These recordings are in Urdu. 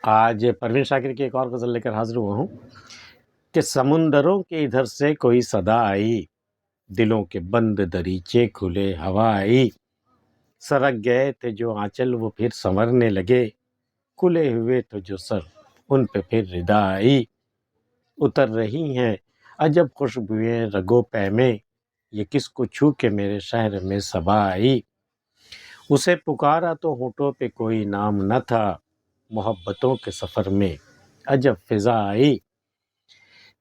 آج پروین شاکر کی ایک اور غزل لے کر حاضر ہوا ہوں کہ سمندروں کے ادھر سے کوئی صدا آئی، دلوں کے بند دریچے کھلے ہوا آئی، سرک گئے تھے جو آنچل وہ پھر سنورنے لگے، کھلے ہوئے تو جو سر ان پہ پھر ردا آئی، اتر رہی ہیں عجب خوشبوئیں رگو پے میں، یہ کس کو چھو کے میرے شہر میں صبا آئی، اسے پکارا تو ہونٹوں پہ کوئی نام نہ تھا، محبتوں کے سفر میں عجب فضا آئی،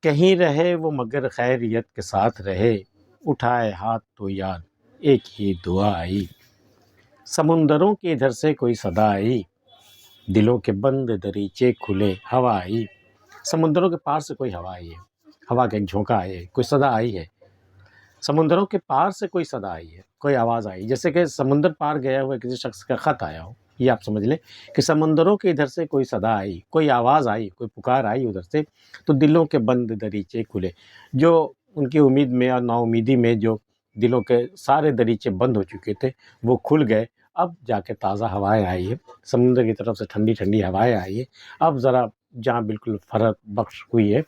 کہیں رہے وہ مگر خیریت کے ساتھ رہے، اٹھائے ہاتھ تو یاد ایک ہی دعا آئی، سمندروں کی ادھر سے کوئی صدا آئی، دلوں کے بند دریچے کھلے ہوا آئی، سمندروں کے پار سے کوئی ہوا آئی ہے، ہوا کا ایک جھونکا آئی ہے، کوئی صدا آئی ہے، سمندروں کے پار سے کوئی صدا آئی ہے، کوئی آواز آئی، جیسے کہ سمندر پار گیا ہوا کسی شخص کا خط آیا ہو، یہ آپ سمجھ لیں کہ سمندروں کے ادھر سے کوئی صدا آئی، کوئی آواز آئی، کوئی پکار آئی ادھر سے، تو دلوں کے بند دریچے کھلے، جو ان کی امید میں اور نا امیدی میں جو دلوں کے سارے دریچے بند ہو چکے تھے وہ کھل گئے، اب جا کے تازہ ہوائیں آئی ہیں، سمندر کی طرف سے ٹھنڈی ٹھنڈی ہوائیں آئی ہیں، اب ذرا جہاں بالکل فرق بخش ہوئی ہے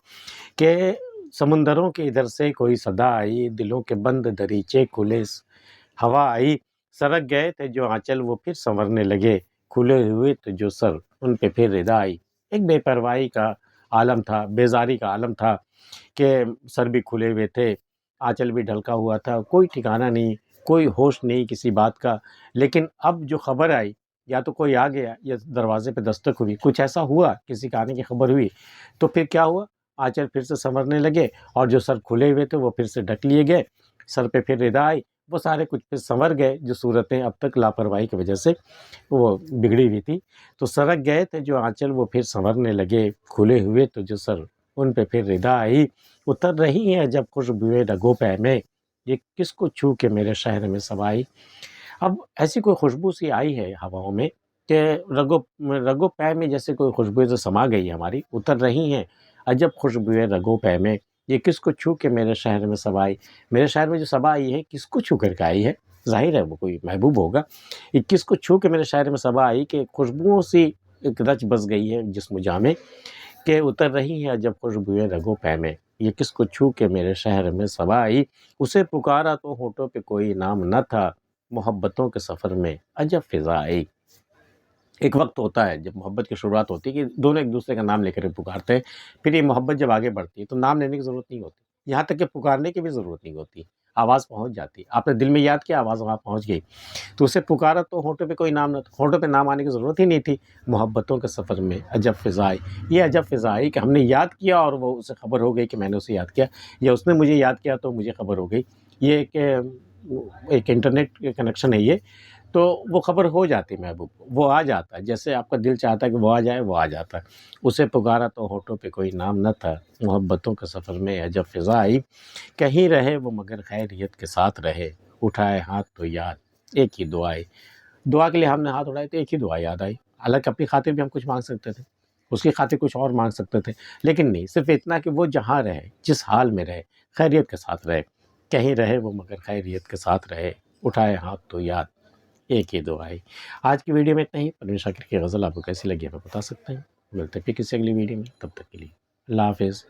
کہ سمندروں کے ادھر سے کوئی صدا آئی، دلوں کے بند دریچے کھلے ہوا آئی، سرک گئے تھے جو آنچل وہ پھر سنورنے لگے، کھلے ہوئے تو جو سر ان پہ پھر ردا آئی، ایک بے پرواہی کا عالم تھا، بیزاری کا عالم تھا کہ سر بھی کھلے ہوئے تھے، آنچل بھی ڈھلکا ہوا تھا، کوئی ٹھکانہ نہیں، کوئی ہوش نہیں کسی بات کا، لیکن اب جو خبر آئی یا تو کوئی آ گیا یا دروازے پہ دستک ہوئی، کچھ ایسا ہوا، کسی کے آنے کی خبر ہوئی، تو پھر کیا ہوا، آنچل پھر سے سنورنے لگے اور جو سر کھلے ہوئے تھے وہ پھر سے ڈھک لیے گئے، سر پہ پھر ردا آئی، وہ سارے کچھ پھر سنور گئے جو صورتیں اب تک لاپرواہی کی وجہ سے وہ بگڑی ہوئی تھی، تو سرک گئے تھے جو آنچل وہ پھر سنورنے لگے، کھلے ہوئے تو جو سر ان پہ پھر ردا آئی، اتر رہی ہیں جب خوشبوئیں رگوں پہ میں، یہ کس کو چھو کے میرے شہر میں صبا آئی، اب ایسی کوئی خوشبو سی آئی ہے ہواؤں میں کہ رگو پے میں جیسے کوئی خوشبو سے سما گئی ہے ہماری، اتر رہی ہیں عجب خوشبوئیں رگوں پے میں، یہ کس کو چھو کے میرے شہر میں صبا آئی، میرے شہر میں جو صبا آئی ہے کس کو چھو کر کے آئی ہے، ظاہر ہے وہ کوئی محبوب ہوگا، یہ کس کو چھو کے میرے شہر میں صبا آئی کہ خوشبوؤں سی ایک رچ بس گئی ہے جسم و جاں میں کہ اتر رہی ہیں جب خوشبوئیں رگوں پے میں، یہ کس کو چھو کے میرے شہر میں صبا آئی، اسے پکارا تو ہونٹوں پہ کوئی نام نہ تھا، محبتوں کے سفر میں عجب فضا آئی، ایک وقت ہوتا ہے جب محبت کی شروعات ہوتی ہے کہ دونوں ایک دوسرے کا نام لے کر پکارتے ہیں، پھر یہ محبت جب آگے بڑھتی ہے تو نام لینے کی ضرورت نہیں ہوتی، یہاں تک کہ پکارنے کی بھی ضرورت نہیں ہوتی، آواز پہنچ جاتی، آپ نے دل میں یاد کیا آواز وہاں پہنچ گئی، تو اسے پکارا تو ہونٹوں پہ کوئی نام نہ تھا، ہونٹوں پہ نام آنے کی ضرورت ہی نہیں تھی، محبتوں کے سفر میں عجب فضا آئی، یہ عجب فضا آئی کہ ہم نے یاد کیا اور وہ اسے خبر ہو گئی کہ میں نے اسے یاد کیا، یا اس نے مجھے یاد کیا تو مجھے خبر ہو گئی، یہ ایک انٹرنیٹ کنیکشن ہے یہ، تو وہ خبر ہو جاتی محبوب کو، وہ آ جاتا ہے، جیسے آپ کا دل چاہتا ہے کہ وہ آ جائے وہ آ جاتا ہے، اسے پکارا تو ہونٹوں پہ کوئی نام نہ تھا، محبتوں کے سفر میں عجب فضا آئی، کہیں رہے وہ مگر خیریت کے ساتھ رہے، اٹھائے ہاتھ تو یاد ایک ہی دعا آئی، دعا کے لیے ہم نے ہاتھ اٹھائے تو ایک ہی دعا یاد آئی، حالانکہ اپنی خاطر بھی ہم کچھ مانگ سکتے تھے، اس کی خاطر کچھ اور مانگ سکتے تھے، لیکن نہیں، صرف اتنا کہ وہ جہاں رہے، جس حال میں رہے، خیریت کے ساتھ رہے، کہیں رہے وہ مگر خیریت کے ساتھ رہے، اٹھائے ہاتھ تو یاد ایک ہی دعا آئی۔ آج کی ویڈیو میں اتنا ہی، پروین شاکر کی غزل آپ کو کیسی لگی ہمیں بتا سکتے ہیں، ملتے ہیں پھر کسی اگلی ویڈیو میں، تب تک کے لیے اللہ حافظ۔